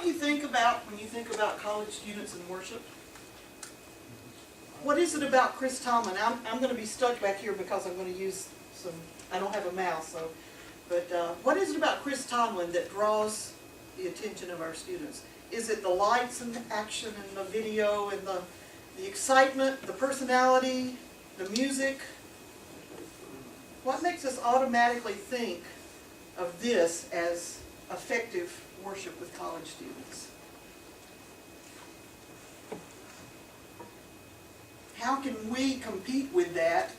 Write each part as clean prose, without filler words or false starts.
you think about when you think about college students and worship? What is it about Chris Tomlin? I'm going to be stuck back here because I'm going to use some, I don't have a mouse, so, but what is it about Chris Tomlin that draws the attention of our students? Is it the lights and the action and the video and the excitement, the personality, the music? What makes us automatically think of this as effective worship with college students? How can we compete with that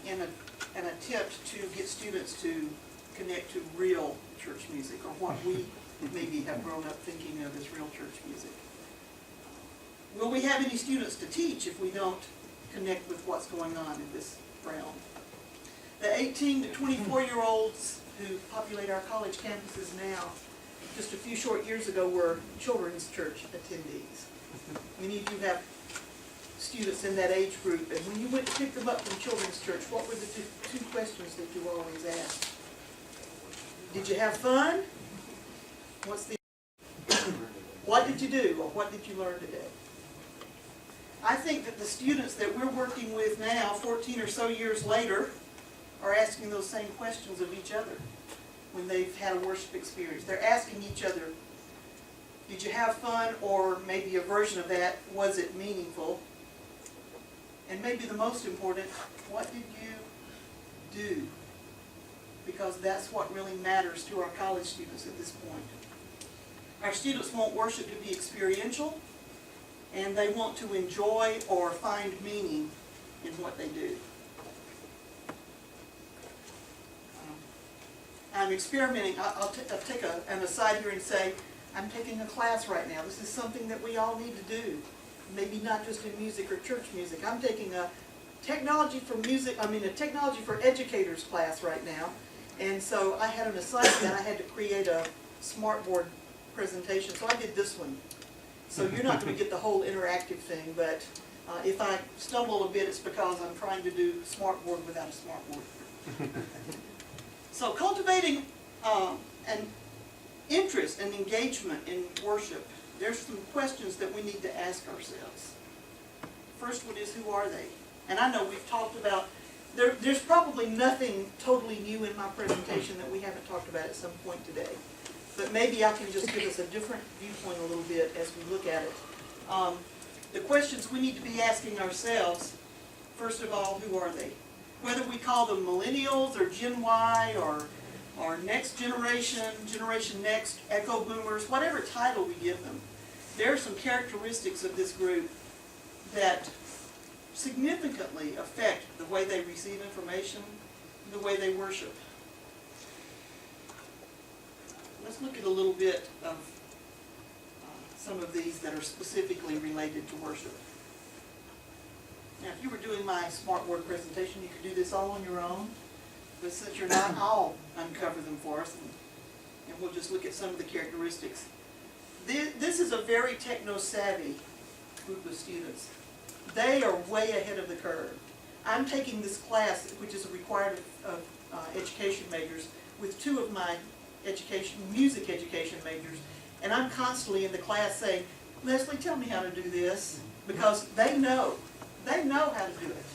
in an attempt to get students to connect to real church music, or what we maybe have grown up thinking of as real church music? Will we have any students to teach if we don't connect with what's going on in this realm? The 18 to 24-year-olds who populate our college campuses now, just a few short years ago, were children's church attendees. Many of you have students in that age group, and when you went to pick them up from children's church, what were the two questions that you always asked? Did you have fun? What did you do, or what did you learn today? I think that the students that we're working with now, 14 or so years later, are asking those same questions of each other when they've had a worship experience. They're asking each other, did you have fun, or maybe a version of that, was it meaningful? And maybe the most important, what did you do? Because that's what really matters to our college students at this point. Our students want worship to be experiential, and they want to enjoy or find meaning in what they do. I'm experimenting. I'll take an aside here and say, I'm taking a class right now. This is something that we all need to do. Maybe not just in music or church music. I'm taking a technology for educators class right now. And so I had an assignment that I had to create a smartboard presentation. So I did this one. So you're not going to get the whole interactive thing, but if I stumble a bit, it's because I'm trying to do smartboard without a smartboard. So cultivating an interest and engagement in worship, there's some questions that we need to ask ourselves. First one is, who are they? And I know we've talked about, there's probably nothing totally new in my presentation that we haven't talked about at some point today. But maybe I can just give us a different viewpoint a little bit as we look at it. The questions we need to be asking ourselves, first of all, who are they? Whether we call them millennials or Gen Y or next generation, Generation Next, Echo Boomers, whatever title we give them, there are some characteristics of this group that significantly affect the way they receive information, the way they worship. Let's look at a little bit of some of these that are specifically related to worship. Now, if you were doing my smartboard presentation, you could do this all on your own. But since you're not, I'll uncover them for us, and we'll just look at some of the characteristics. This is a very techno-savvy group of students. They are way ahead of the curve. I'm taking this class, which is a required of education majors, with two of my music education majors, and I'm constantly in the class saying, Leslie, tell me how to do this, because they know how to do it.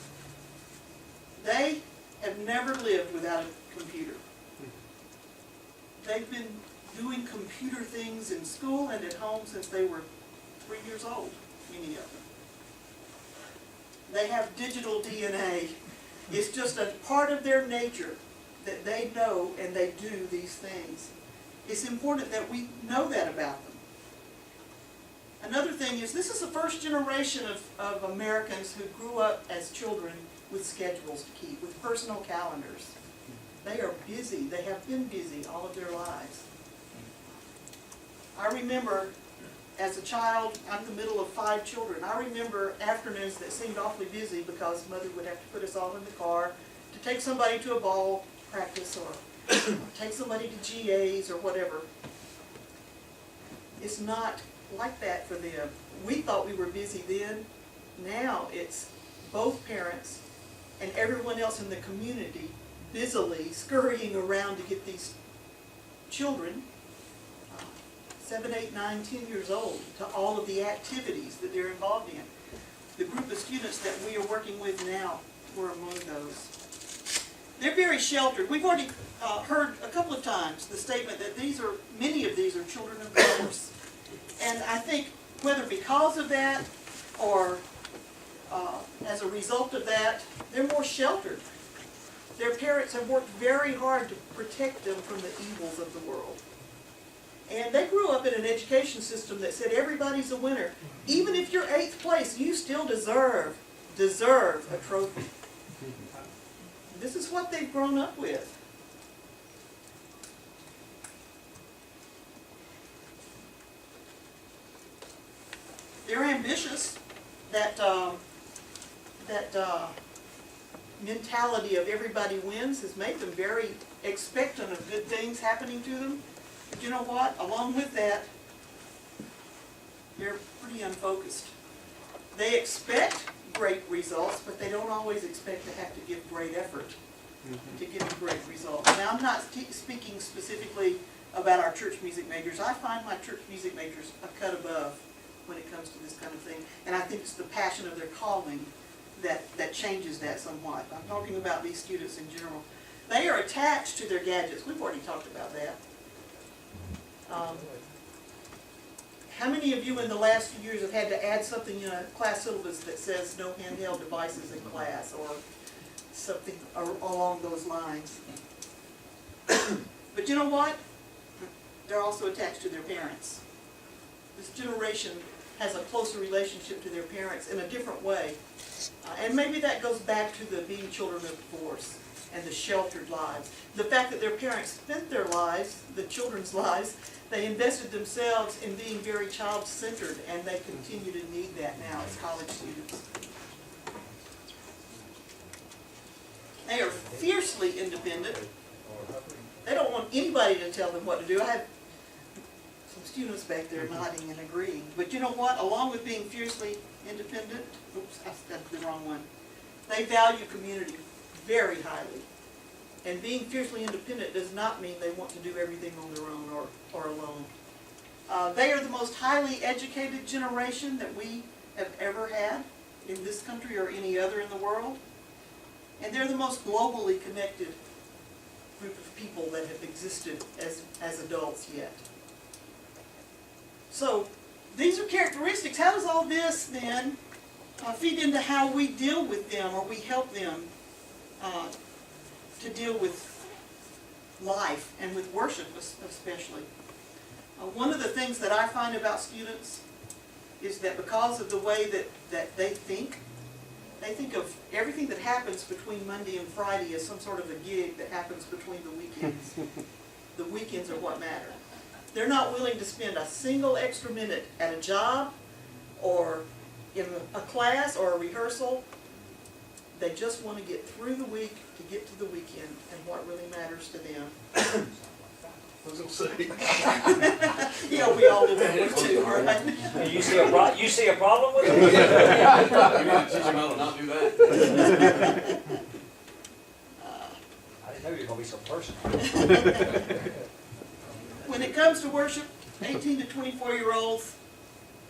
They have never lived without a computer. They've been doing computer things in school and at home since they were 3 years old, many of them. They have digital DNA. It's just a part of their nature that they know and they do these things. It's important that we know that about them. Another thing is, this is the first generation of Americans who grew up as children with schedules to keep, with personal calendars. They are busy. They have been busy all of their lives. I remember as a child, I'm the middle of 5 children. I remember afternoons that seemed awfully busy because Mother would have to put us all in the car to take somebody to a ball practice or take somebody to GAs or whatever. It's not like that for them. We thought we were busy then. Now it's both parents and everyone else in the community busily scurrying around to get these children 7, 8, 9, 10 years old to all of the activities that they're involved in. The group of students that we are working with now were among those. They're very sheltered. We've already heard a couple of times the statement that many of these are children of divorce. And I think whether because of that or as a result of that, they're more sheltered. Their parents have worked very hard to protect them from the evils of the world. And they grew up in an education system that said everybody's a winner. Even if you're 8th place, you still deserve a trophy. This is what they've grown up with. They're ambitious. That mentality of everybody wins has made them very expectant of good things happening to them. But you know what? Along with that, they're pretty unfocused. They expect great results, but they don't always expect to have to give great effort to get a great result. Now, I'm not speaking specifically about our church music majors. I find my church music majors a cut above when it comes to this kind of thing. And I think it's the passion of their calling that changes that somewhat. I'm talking about these students in general. They are attached to their gadgets. We've already talked about that. How many of you in the last few years have had to add something in a class syllabus that says no handheld devices in class or something along those lines? But you know what? They're also attached to their parents. This generation has a closer relationship to their parents in a different way. And maybe that goes back to the being children of divorce and the sheltered lives. The fact that their parents spent their lives, the children's lives, they invested themselves in being very child-centered, and they continue to need that now as college students. They are fiercely independent. They don't want anybody to tell them what to do. I have some students back there nodding and agreeing. But you know what? Along with being fiercely independent, oops, that's the wrong one. They value community very highly. And being fiercely independent does not mean they want to do everything on their own or alone. They are the most highly educated generation that we have ever had in this country or any other in the world. And they're the most globally connected group of people that have existed as adults yet. So these are characteristics. How does all this then feed into how we deal with them, or we help them to deal with life and with worship especially? One of the things that I find about students is that because of the way that they think of everything that happens between Monday and Friday as some sort of a gig that happens between the weekends. The weekends are what matter. They're not willing to spend a single extra minute at a job or in a class or a rehearsal. They just want to get through the week to get to the weekend and what really matters to them. I was going to say. Yeah, we all live in it too, right? You see a problem with it? You gotta teach them how to not do that. I didn't know you were going to be so personal. When it comes to worship, 18 to 24-year-olds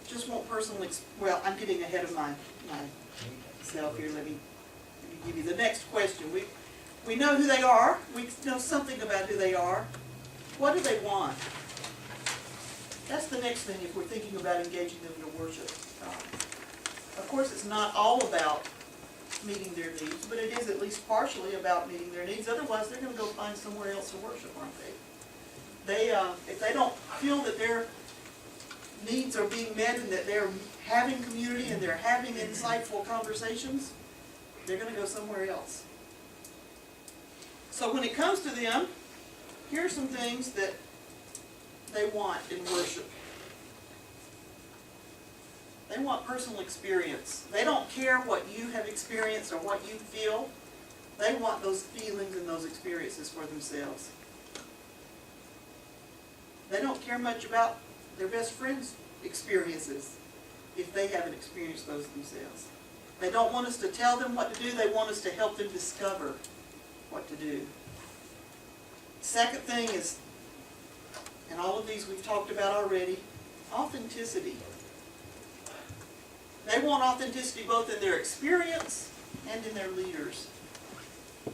just want personal well, I'm getting ahead of myself here. Let me give you the next question. We know who they are. We know something about who they are. What do they want? That's the next thing if we're thinking about engaging them in worship. Of course, it's not all about meeting their needs, but it is at least partially about meeting their needs. Otherwise, they're going to go find somewhere else to worship, aren't they? If they don't feel that their needs are being met and that they're having community and they're having insightful conversations, they're going to go somewhere else. So when it comes to them, here are some things that they want in worship. They want personal experience. They don't care what you have experienced or what you feel. They want those feelings and those experiences for themselves. They don't care much about their best friend's experiences if they haven't experienced those themselves. They don't want us to tell them what to do. They want us to help them discover what to do. Second thing is and all of these we've talked about already, authenticity. They want authenticity both in their experience and in their leaders.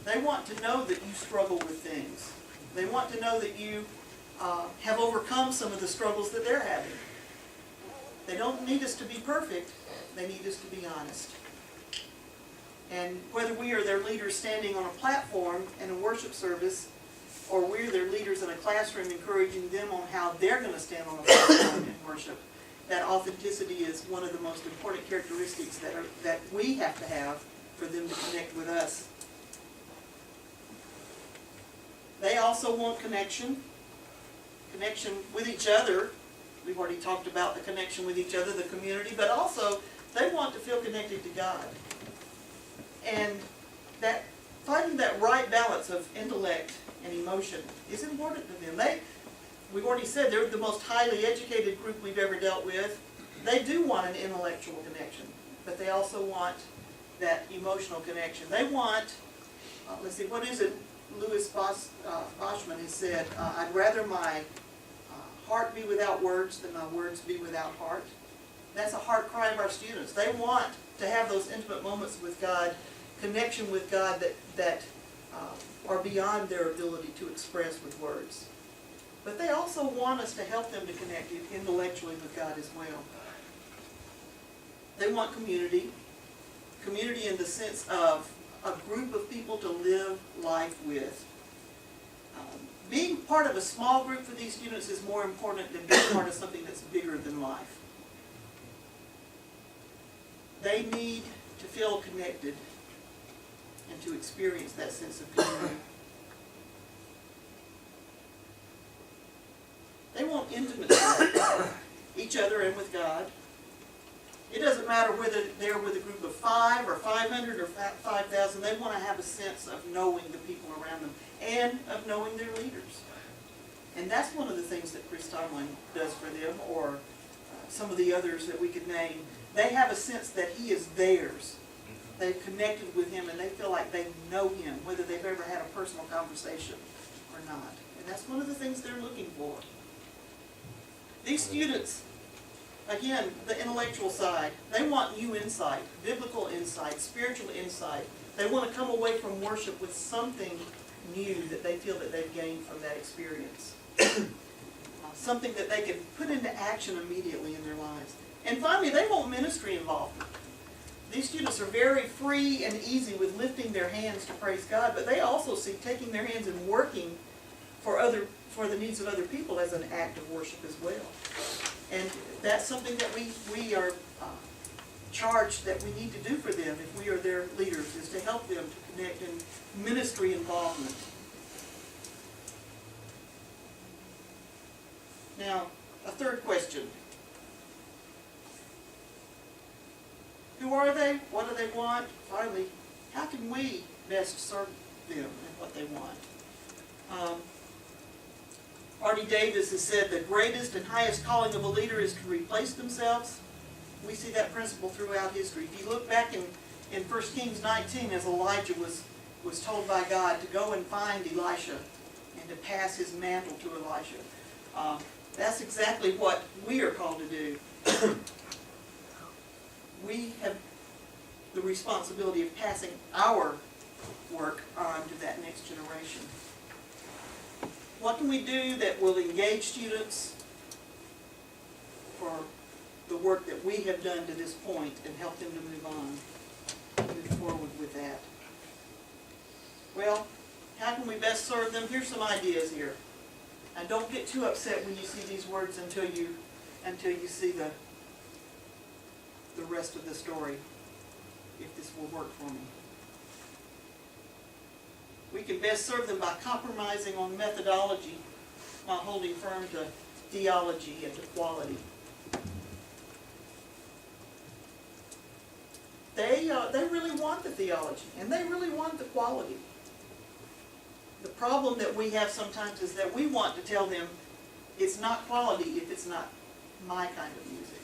They want to know that you struggle with things. They want to know that you have overcome some of the struggles that they're having. They don't need us to be perfect. They need us to be honest. And whether we are their leaders standing on a platform in a worship service, or we're their leaders in a classroom encouraging them on how they're going to stand on a platform in worship, that authenticity is one of the most important characteristics that we have to have for them to connect with us. They also want connection with each other. We've already talked about the connection with each other, the community, but also they want to feel connected to God. And that finding that right balance of intellect and emotion is important to them. We've already said they're the most highly educated group we've ever dealt with. They do want an intellectual connection, but they also want that emotional connection. They want, let's see, what is it? Louis Boschman has said, I'd rather my heart be without words than my words be without heart. That's a heart cry of our students. They want to have those intimate moments with God, connection with God that are beyond their ability to express with words. But they also want us to help them to connect intellectually with God as well. They want community in the sense of a group of people to live life with. Being part of a small group for these students is more important than being part of something that's bigger than life. They need to feel connected and to experience that sense of community. They want intimacy with each other and with God. It doesn't matter whether they're with a group of 5 or 500 or 5,000. They want to have a sense of knowing the people around them and of knowing their leaders. And that's one of the things that Chris Tomlin does for them, or some of the others that we could name. They have a sense that he is theirs. They've connected with him and they feel like they know him, whether they've ever had a personal conversation or not. And that's one of the things they're looking for. These students, again, the intellectual side, they want new insight, biblical insight, spiritual insight. They want to come away from worship with something new that they feel that they've gained from that experience. Something that they can put into action immediately in their lives. And finally, they want ministry involvement. These students are very free and easy with lifting their hands to praise God, but they also see taking their hands and working for the needs of other people as an act of worship as well. And that's something that we are charged that we need to do for them if we are their leaders, is to help them to connect in ministry involvement. Now, a third question. Who are they? What do they want? Finally, how can we best serve them and what they want? Artie Davis has said the greatest and highest calling of a leader is to replace themselves. We see that principle throughout history. If you look back in 1 Kings 19, as Elijah was told by God to go and find Elisha and to pass his mantle to Elisha. That's exactly what we are called to do. We have the responsibility of passing our work on to that next generation. What can we do that will engage students for the work that we have done to this point and help them to move on, move forward with that? Well, how can we best serve them? Here's some ideas here. And don't get too upset when you see these words until you see the rest of the story, if this will work for me. We can best serve them by compromising on methodology while holding firm to theology and to quality. They really want the theology, and they really want the quality. The problem that we have sometimes is that we want to tell them it's not quality if it's not my kind of music.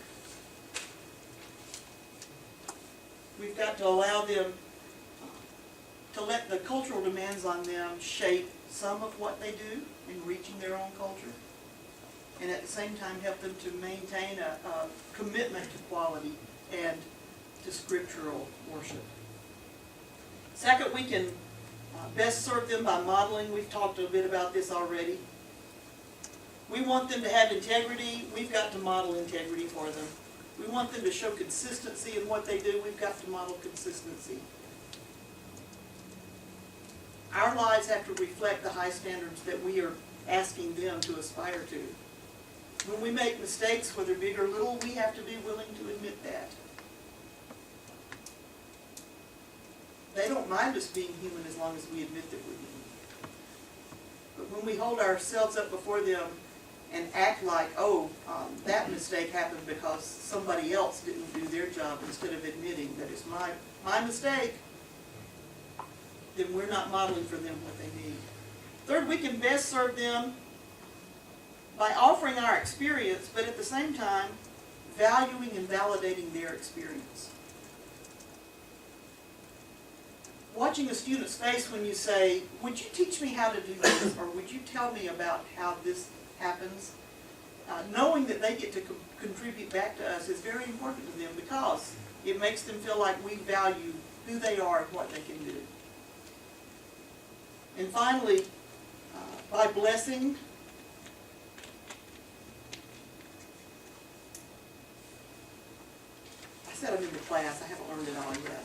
We've got to allow them to let the cultural demands on them shape some of what they do in reaching their own culture. and at the same time help them to maintain a commitment to quality and to scriptural worship. Second, we can best serve them by modeling. We've talked a bit about this already. We want them to have integrity. We've got to model integrity for them. We want them to show consistency in what they do. We've got to model consistency. Our lives have to reflect the high standards that we are asking them to aspire to. When we make mistakes, whether big or little, we have to be willing to admit that. They don't mind us being human as long as we admit that we're human. But when we hold ourselves up before them and act like, that mistake happened because somebody else didn't do their job, instead of admitting that it's my mistake, then we're not modeling for them what they need. Third, we can best serve them by offering our experience, but at the same time, valuing and validating their experience. Watching a student's face when you say, would you teach me how to do this, or would you tell me about how this happens, knowing that they get to contribute back to us is very important to them, because it makes them feel like we value who they are and what they can do. And finally, by blessing, I said I'm in the class, I haven't learned it all yet.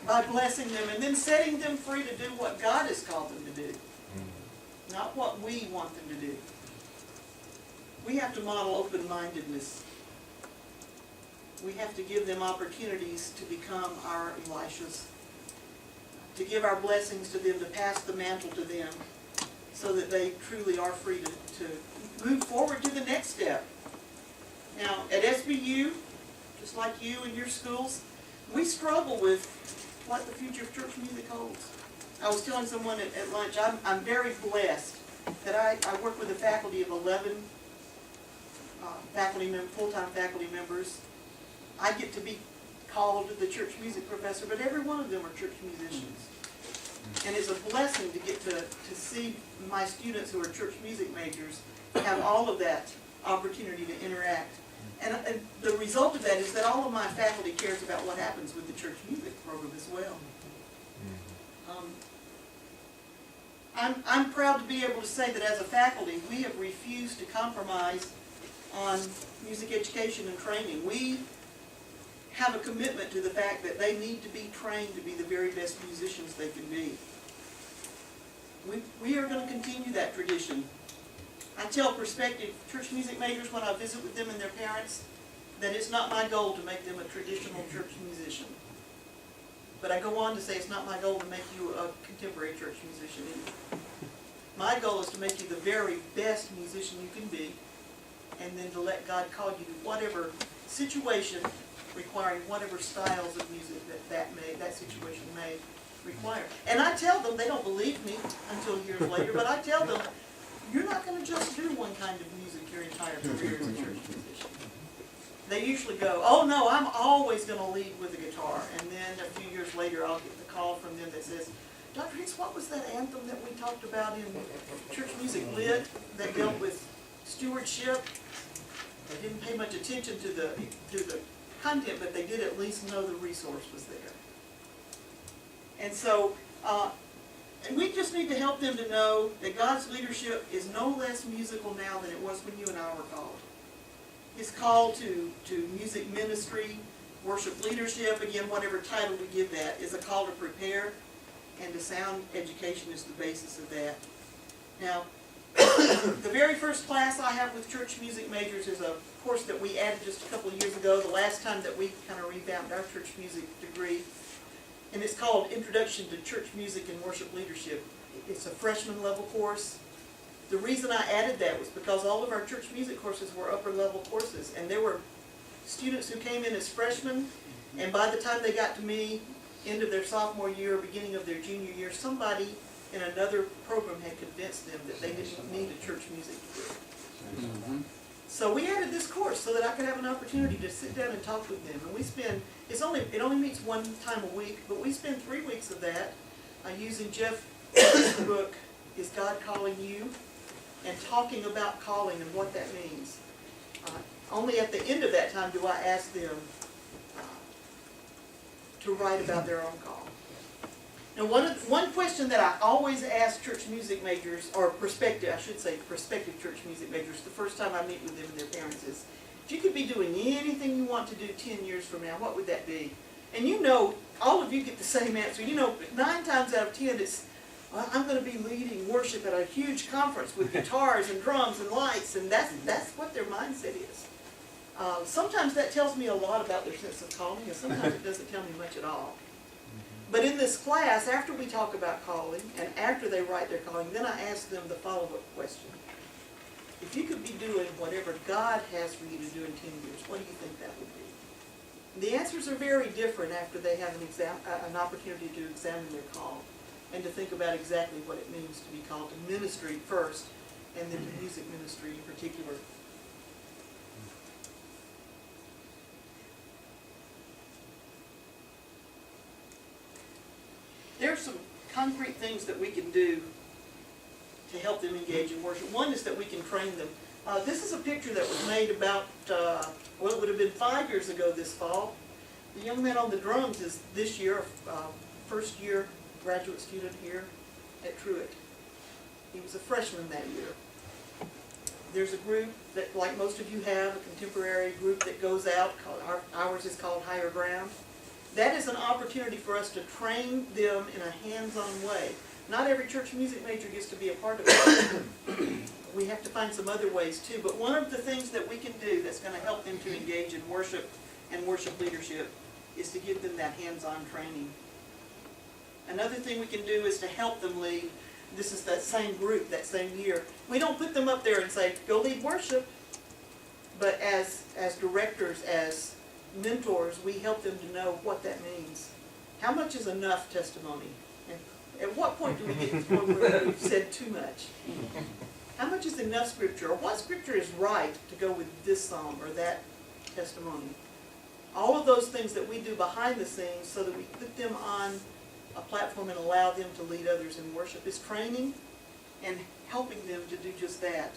By blessing them and then setting them free to do what God has called them to do, not what we want them to do. We have to model open-mindedness. We have to give them opportunities to become our Elishas, to give our blessings to them, to pass the mantle to them, so that they truly are free to move forward to the next step. Now, at SBU, just like you and your schools, we struggle with what the future of church music holds. I was telling someone at lunch, I'm very blessed that I work with a faculty of 11 full-time faculty members. I get to be called the church music professor, but every one of them are church musicians. And it's a blessing to get to see my students who are church music majors have all of that opportunity to interact. And the result of that is that all of my faculty cares about what happens with the church music program as well. I'm proud to be able to say that as a faculty, we have refused to compromise on music education and training. We have a commitment to the fact that they need to be trained to be the very best musicians they can be. We are going to continue that tradition. I tell prospective church music majors when I visit with them and their parents that it's not my goal to make them a traditional church musician. But I go on to say it's not my goal to make you a contemporary church musician either. My goal is to make you the very best musician you can be, and then to let God call you to whatever situation requiring whatever styles of music that situation may require. And I tell them, they don't believe me until years later, but I tell them, you're not going to just do one kind of music your entire career as a church musician. They usually go, oh no, I'm always going to lead with the guitar. And then a few years later, I'll get the call from them that says, Dr. Hicks, what was that anthem that we talked about in Church Music Lit that dealt with stewardship? They didn't pay much attention to the content, but they did at least know the resource was there. And so, and we just need to help them to know that God's leadership is no less musical now than it was when you and I were called. His call to music ministry, worship leadership, again, whatever title we give that, is a call to prepare, and to sound education is the basis of that. Now, the very first class I have with church music majors is a course that we added just a couple of years ago, the last time that we kind of revamped our church music degree. And it's called Introduction to Church Music and Worship Leadership. It's a freshman level course. The reason I added that was because all of our church music courses were upper level courses, and there were students who came in as freshmen, and by the time they got to me, end of their sophomore year or beginning of their junior year, somebody in another program had convinced them that they didn't need a church music degree. So we added this course so that I could have an opportunity to sit down and talk with them. And we spend, it only meets one time a week, but we spend 3 weeks of that using Jeff's book, Is God Calling You? and talking about calling and what that means. Only at the end of that time do I ask them to write about their own call. Now, one question that I always ask church music majors, or prospective church music majors, the first time I meet with them and their parents is, if you could be doing anything you want to do 10 years from now, what would that be? And you know, all of you get the same answer. You know, 9 times out of 10, it's, well, I'm going to be leading worship at a huge conference with guitars and drums and lights, and that's what their mindset is. Sometimes that tells me a lot about their sense of calling, and sometimes it doesn't tell me much at all. But in this class, after we talk about calling, and after they write their calling, then I ask them the follow-up question. If you could be doing whatever God has for you to do in 10 years, what do you think that would be? The answers are very different after they have an opportunity to examine their call and to think about exactly what it means to be called to ministry first, and then to music ministry in particular. There are some concrete things that we can do to help them engage in worship. One is that we can train them. This is a picture that was made about, well, it would have been 5 years ago this fall. The young man on the drums is this year, first year graduate student here at Truett. He was a freshman that year. There's a group that, like most of you have, a contemporary group that goes out, ours is called Higher Ground. That is an opportunity for us to train them in a hands-on way. Not every church music major gets to be a part of it. We have to find some other ways too, but one of the things that we can do that's going to help them to engage in worship and worship leadership is to give them that hands-on training. Another thing we can do is to help them lead. This is that same group, that same year. We don't put them up there and say, go lead worship, but as directors, as mentors, we help them to know what that means. How much is enough testimony? And at what point do we get to the point where we've said too much? How much is enough scripture? Or what scripture is right to go with this psalm or that testimony? All of those things that we do behind the scenes so that we put them on a platform and allow them to lead others in worship is training and helping them to do just that.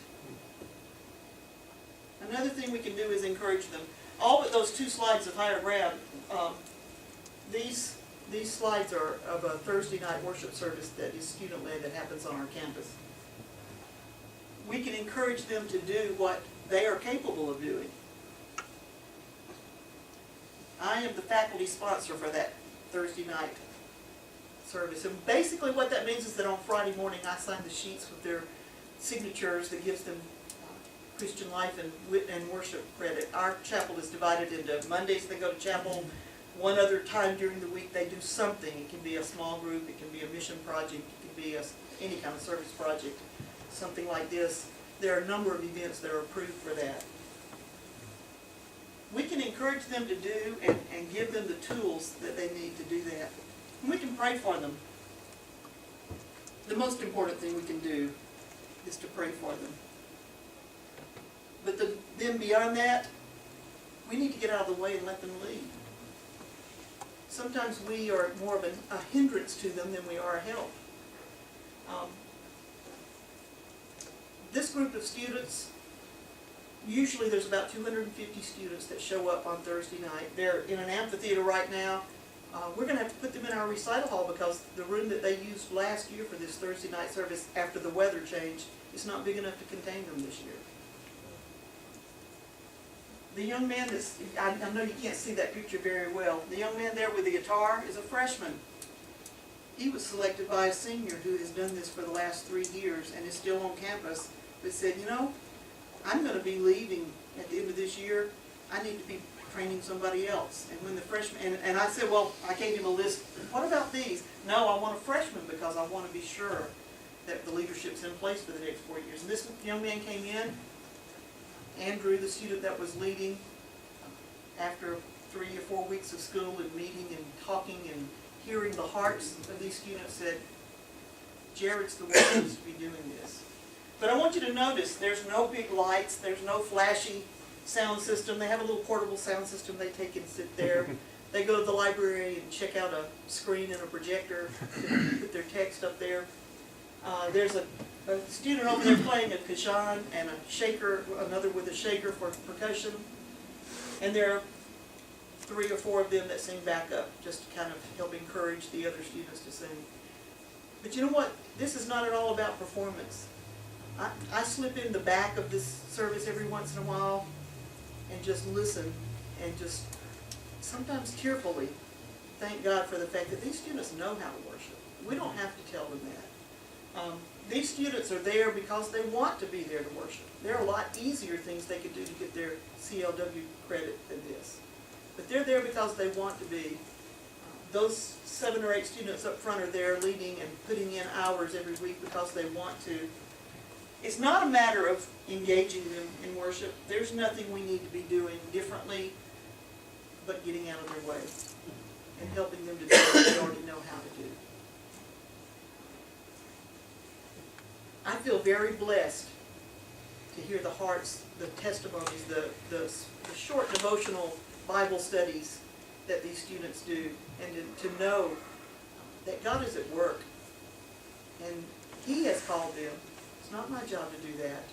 Another thing we can do is encourage them. All but those 2 slides of Higher Ground, these slides are of a Thursday night worship service that is student-led that happens on our campus. We can encourage them to do what they are capable of doing. I am the faculty sponsor for that Thursday night service. And basically what that means is that on Friday morning I sign the sheets with their signatures that gives them Christian life and worship credit. Our chapel is divided into Mondays they go to chapel. One other time during the week they do something. It can be a small group, it can be a mission project, it can be any kind of service project, something like this. There are a number of events that are approved for that. We can encourage them to do and give them the tools that they need to do that. And we can pray for them. The most important thing we can do is to pray for them. But then beyond that, we need to get out of the way and let them lead. Sometimes we are more of a hindrance to them than we are a help. This group of students, usually there's about 250 students that show up on Thursday night. They're in an amphitheater right now. We're going to have to put them in our recital hall because the room that they used last year for this Thursday night service after the weather changed is not big enough to contain them this year. The young man that's, I know you can't see that picture very well, the young man there with the guitar is a freshman. He was selected by a senior who has done this for the last 3 years and is still on campus, but said, you know, I'm going to be leaving at the end of this year. I need to be training somebody else. And when the freshman, and I said, well, I gave him a list. What about these? No, I want a freshman because I want to be sure that the leadership's in place for the next 4 years. And this young man came in. Andrew, the student that was leading, after 3 or 4 weeks of school and meeting and talking and hearing the hearts of these students, said, Jared's the one who needs to be doing this. But I want you to notice there's no big lights, there's no flashy sound system. They have a little portable sound system they take and sit there. They go to the library and check out a screen and a projector to put their text up there. There's a student over there playing a cajon and a shaker, another with a shaker for percussion. And there are 3 or 4 of them that sing backup, just to kind of help encourage the other students to sing. But you know what? This is not at all about performance. I slip in the back of this service every once in a while and just listen and just sometimes tearfully thank God for the fact that these students know how to worship. We don't have to tell them that. These students are there because they want to be there to worship. There are a lot easier things they could do to get their CLW credit than this. But they're there because they want to be. Those 7 or 8 students up front are there leading and putting in hours every week because they want to. It's not a matter of engaging them in worship. There's nothing we need to be doing differently but getting out of their way and helping them to do what they already know how to do. I feel very blessed to hear the hearts, the testimonies, the short devotional Bible studies that these students do, and to know that God is at work and He has called them. It's not my job to do that,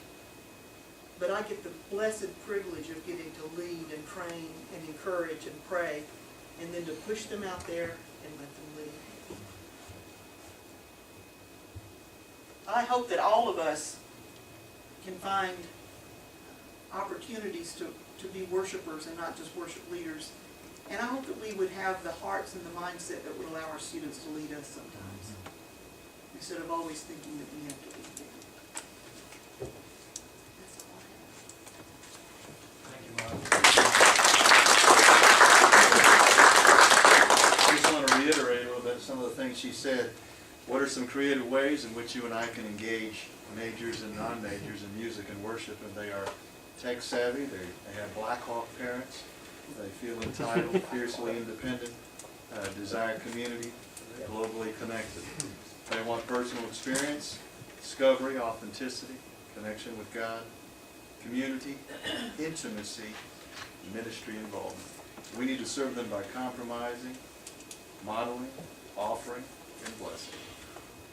but I get the blessed privilege of getting to lead and train and encourage and pray, and then to push them out there and let them lead. I hope that all of us can find opportunities to be worshipers and not just worship leaders. And I hope that we would have the hearts and the mindset that would allow our students to lead us sometimes, instead of always thinking that we have to lead them. That's all I have. I just want to reiterate a little bit some of the things she said. What are some creative ways in which you and I can engage majors and non-majors in music and worship? And they are tech savvy, they have Black Hawk parents, they feel entitled, fiercely independent, desire community, globally connected. They want personal experience, discovery, authenticity, connection with God, community, intimacy, ministry involvement. We need to serve them by compromising, modeling, offering, and blessing.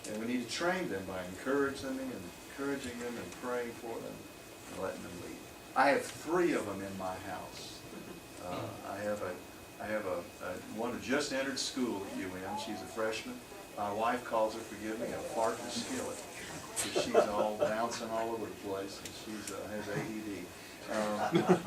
And we need to train them by encouraging them and praying for them and letting them lead. I have 3 of them in my house. I have a one who just entered school at UM. She's a freshman. My wife calls her, forgive me, a fart in a skillet, because she's all bouncing all over the place, and she has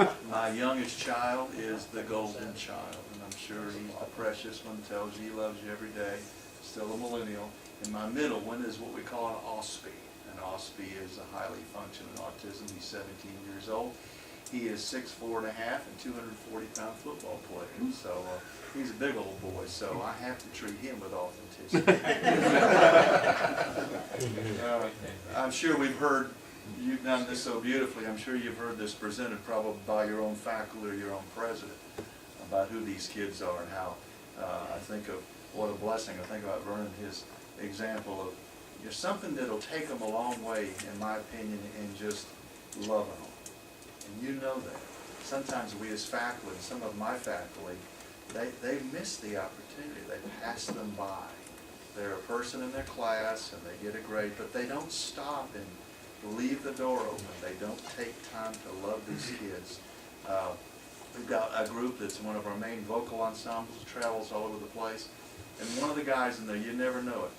ADD. My youngest child is the golden child, and I'm sure he's the precious one, tells you he loves you every day, still a millennial. And my middle one is what we call an OSPE. An OSPE is a highly functioning autism. He's 17 years old. He is 6'4" and 240-pound football player. So he's a big old boy, so I have to treat him with authenticity. I'm sure we've heard, you've done this so beautifully, I'm sure you've heard this presented probably by your own faculty or your own president about who these kids are and how I think of what a blessing. I think about Vernon, his example of something that'll take them a long way, in my opinion, in just loving them. And you know that. Sometimes we as faculty, some of my faculty, they miss the opportunity. They pass them by. They're a person in their class and they get a grade, but they don't stop and leave the door open. They don't take time to love these kids. We've got a group that's one of our main vocal ensembles, travels all over the place. And one of the guys in there, you never know it,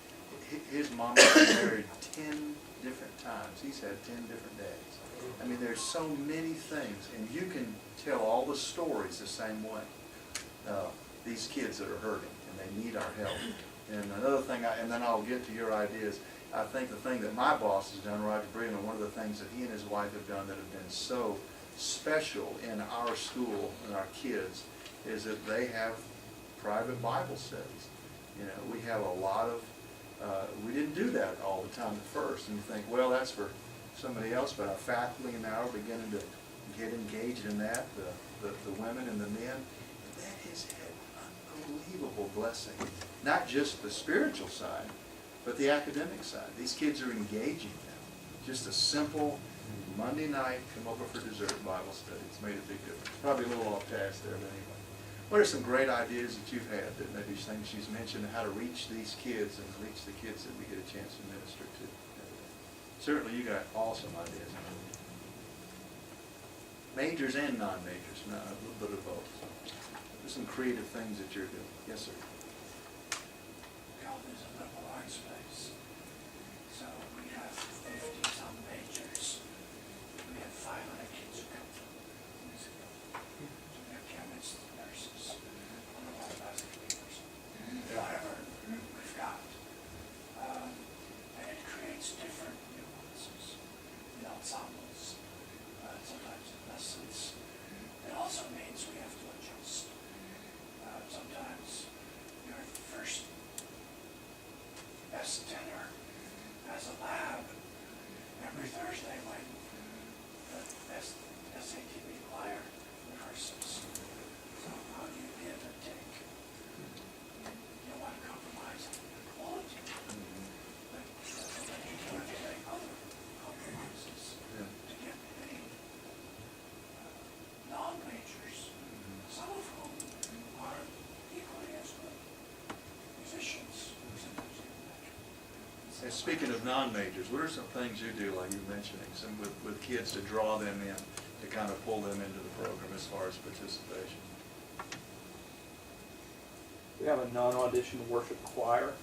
his mom has been married 10 different times. He's had 10 different dads. I mean, there's so many things, and you can tell all the stories the same way. These kids that are hurting, and they need our help. And another thing, and then I'll get to your ideas, I think the thing that my boss has done, Roger Breeden, one of the things that he and his wife have done that have been so special in our school and our kids is that they have private Bible studies. You know, we have a lot of, we didn't do that all the time at first. And you think, well, that's for somebody else, but our faculty now are beginning to get engaged in that, the women and the men. And that has had unbelievable blessing. Not just the spiritual side, but the academic side. These kids are engaging them. Just a simple Monday night, come over for dessert Bible study. It's made a big difference. Probably a little off task there, but anyway. What are some great ideas that you've had, that maybe things she's mentioned, how to reach these kids and reach the kids that we get a chance to minister to? Certainly you got awesome ideas. Majors and non-majors, a little bit of both. There's some creative things that you're doing. Yes, sir. Calvin is a liberal arts space, so we have 50-some majors. We have 500 kids who come from musical. So we have chemists, nurses, one of our basketballers, whatever we've got. And it creates different nuances in ensembles, sometimes in lessons. It also means we have to adjust. Sometimes your first best tenor has a lab every Thursday when the best SATB choir rehearsals. So how do you give and take? You don't want to compromise on quality, but you do have to make other compromises to get many non-majors, some of whom are equally as good musicians, sometimes even better. And speaking of non-majors, what are some things you do, like you were mentioning, some with kids to draw them in, to kind of pull them into the program as far as participation? We have a non-audition worship choir.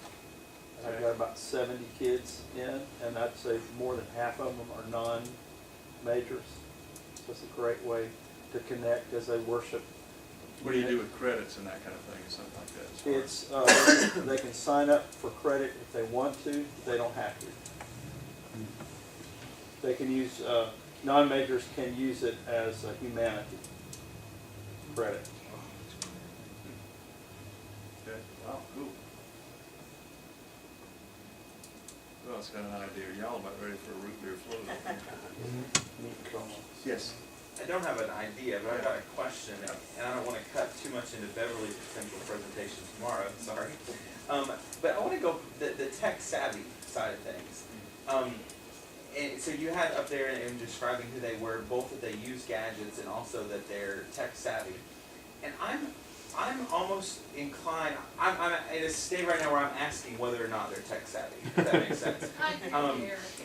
I've got about 70 kids in, and I'd say more than half of them are non-majors. So it's a great way to connect as they worship. What do you do with credits and that kind of thing, something like that? It's, they can sign up for credit if they want to, they don't have to. They can use, non-majors can use it as a humanity credit. Okay, wow, cool. Who else got an idea? Y'all about ready for a root beer float? Yes. I don't have an idea, but I've got a question, and I don't want to cut too much into Beverly's potential presentation tomorrow, sorry. But I want to go the tech savvy side of things. And so you had up there in describing who they were, both that they use gadgets and also that they're tech savvy. And I'm almost inclined, I'm at a state right now where I'm asking whether or not they're tech savvy, if that makes sense.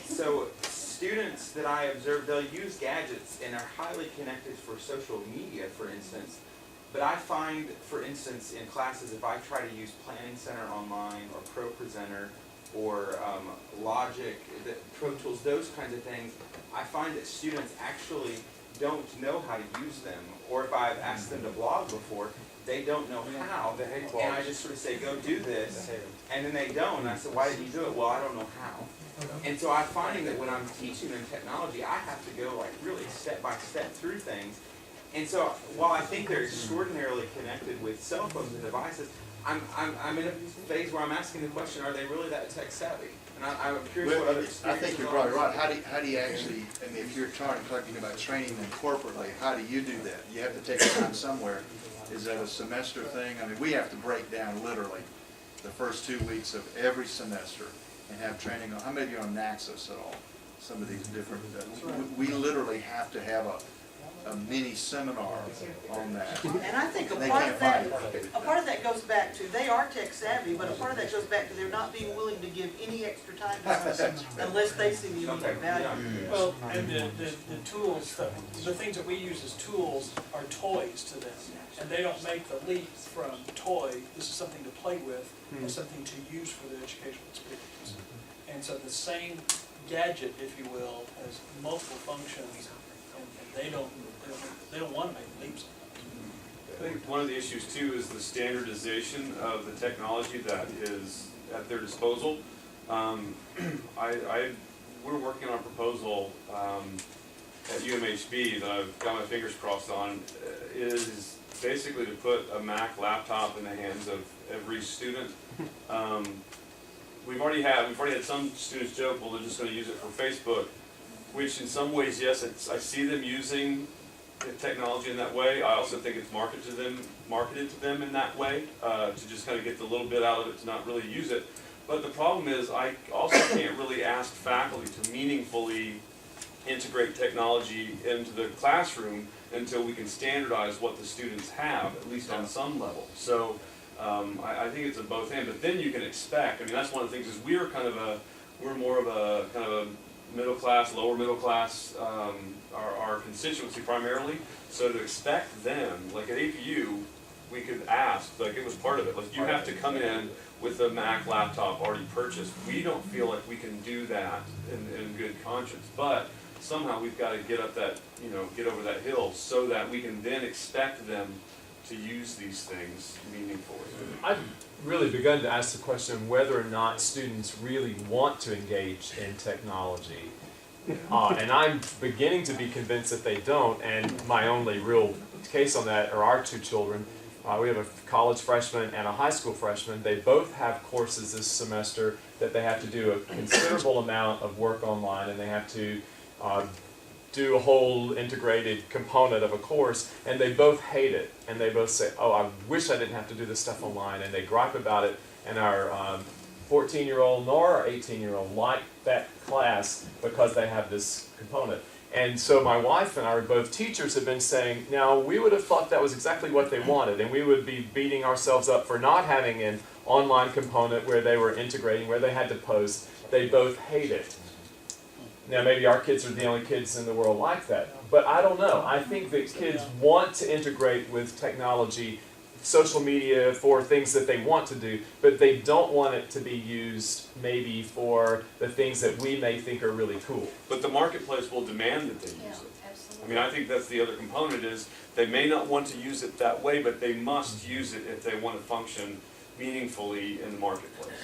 So students that I observe, they'll use gadgets and are highly connected for social media, for instance. But I find, for instance, in classes, if I try to use Planning Center Online or Pro Presenter or Logic, Pro Tools, those kinds of things, I find that students actually don't know how to use them. Or if I've asked them to blog before, they don't know how. And I just sort of say, go do this. And then they don't. And I said, why did you do it? Well, I don't know how. And so I'm finding that when I'm teaching them technology, I have to go like really step by step through things. And so while I think they're extraordinarily connected with cell phones and devices, I'm in a phase where I'm asking the question, are they really that tech savvy? And I'm curious Well, what other I experiences think you're are. probably right. How do you actually, I mean, if you're talking about training them corporately, how do you do that? You have to take time somewhere. Is that a semester thing? I mean, we have to break down literally the first 2 weeks of every semester and have training on, how many of you are on Naxos at all? Some of these different, we literally have to have a mini seminar on that. And I think They can't find a part of that goes back to, they are tech savvy, but a part of that goes back to they're not being willing to give any extra time to something unless they see the immediate value. Well, and the tools, the things that we use as tools are toys to them. And they don't make the leap from toy, this is something to play with, or something to use for their educational experience. And so the same gadget, if you will, has multiple functions, and they don't want to make leaps. I think one of the issues too is the standardization of the technology that is at their disposal. We're working on a proposal at UMHB that I've got my fingers crossed on, is basically to put a Mac laptop in the hands of every student. We've already had some students joke, well, they're just going to use it for Facebook, which in some ways, yes, I see them using the technology in that way. I also think it's marketed to them in that way, to just kind of get the little bit out of it, to not really use it. But the problem is, I also can't really ask faculty to meaningfully integrate technology into the classroom until we can standardize what the students have, at least on some level. So I think it's a both and, but then you can expect, I mean, that's one of the things is we're more of a kind of a middle class, lower middle class, our constituency primarily. So to expect them, like at APU, we could ask, like it was part of it, like you have to come in with a Mac laptop already purchased. We don't feel like we can do that in good conscience, but somehow we've got to get up that, get over that hill so that we can then expect them to use these things meaningfully. I've really begun to ask the question whether or not students really want to engage in technology. And I'm beginning to be convinced that they don't, and my only real case on that are our two children. We have a college freshman and a high school freshman. They both have courses this semester that they have to do a considerable amount of work online, and they have to do a whole integrated component of a course, and they both hate it. And they both say, oh, I wish I didn't have to do this stuff online, and they gripe about it. And our 14-year-old nor our 18-year-old like that class because they have this component. And so my wife and I, both teachers, have been saying, now we would have thought that was exactly what they wanted, and we would be beating ourselves up for not having an online component where they were integrating, where they had to post. They both hate it. Now maybe our kids are the only kids in the world like that, but I don't know. I think that kids want to integrate with technology, social media, for things that they want to do, but they don't want it to be used maybe for the things that we may think are really cool. But the marketplace will demand that they use it. Absolutely. I mean, I think that's the other component is they may not want to use it that way, but they must use it if they want to function meaningfully in the marketplace.